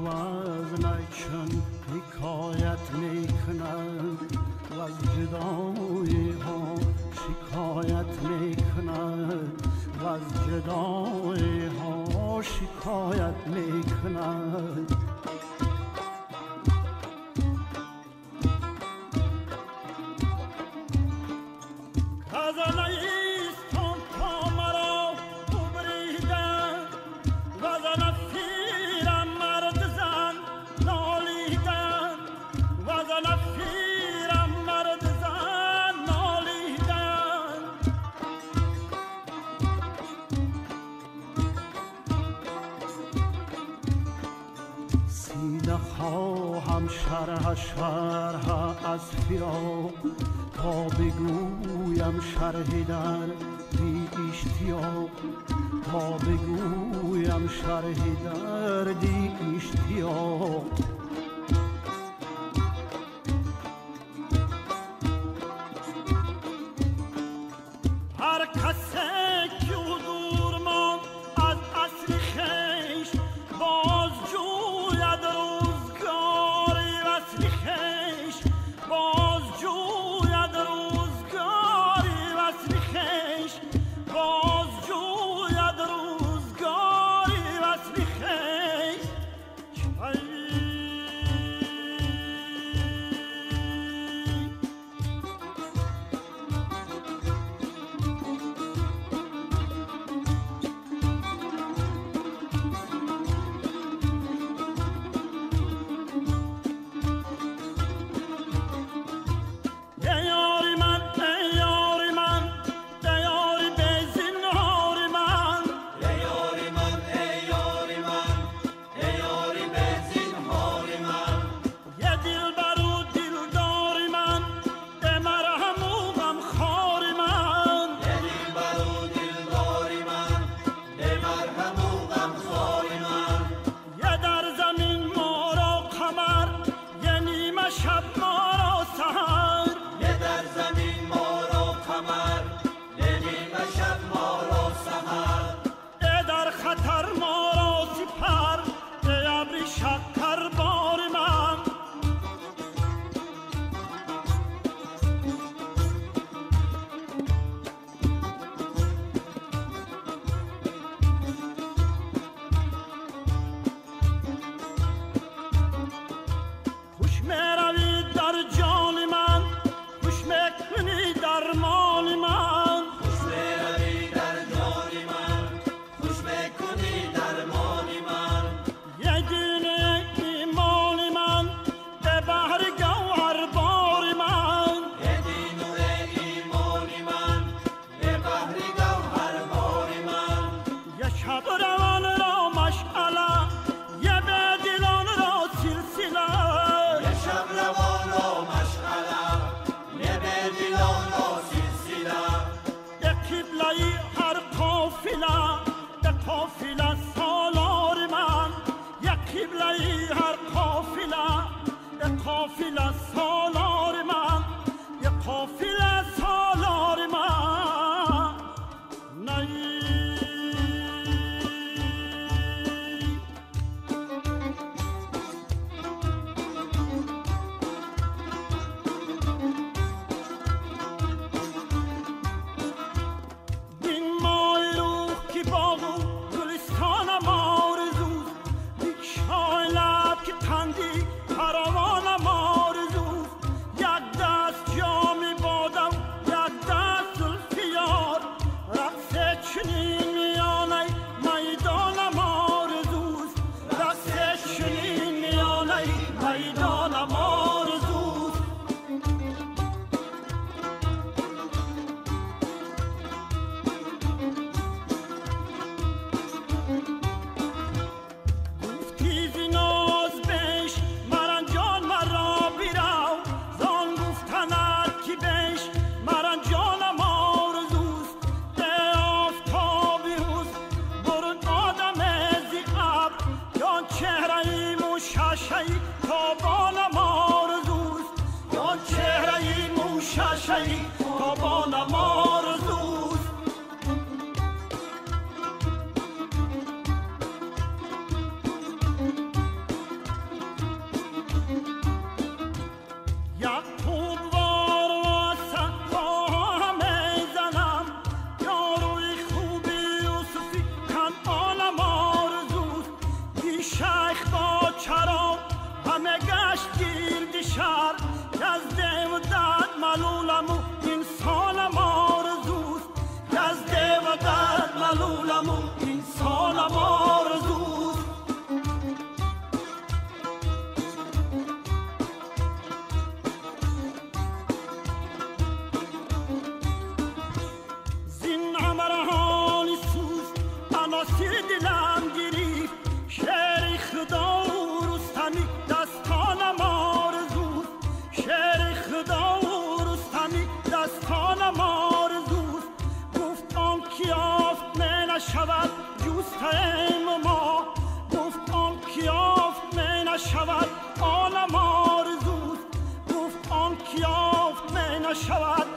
عوض نکن حکایت میکنند و از جدایی ها شکایت میکنند و از جدایی ها شکایت میکنند خواهم شرح از فراق تا بگویم شرح در بی اشتیاق تا بگویم شرح در بی اشتیاق هر کسی که دور ماند از اصل خویش باز جوید روزگاری وصل خویش باز جوید روزگاری وصل خویش باز جوید روزگاری وصل خویش ملولم و این سالم آرزوست از ده و درد ملولم و این سالم آرزوست زین عمرهانی سوز عناصر دلم گریفت شعر خدا و رستمی دستانم آرزوست شعر خدا و رستمی دستانم آرزوست گفت آن که یافت می نشود جوستیم ما گفت آن که یافت می نشود آنم آرزوست گفت آن که یافت می نشود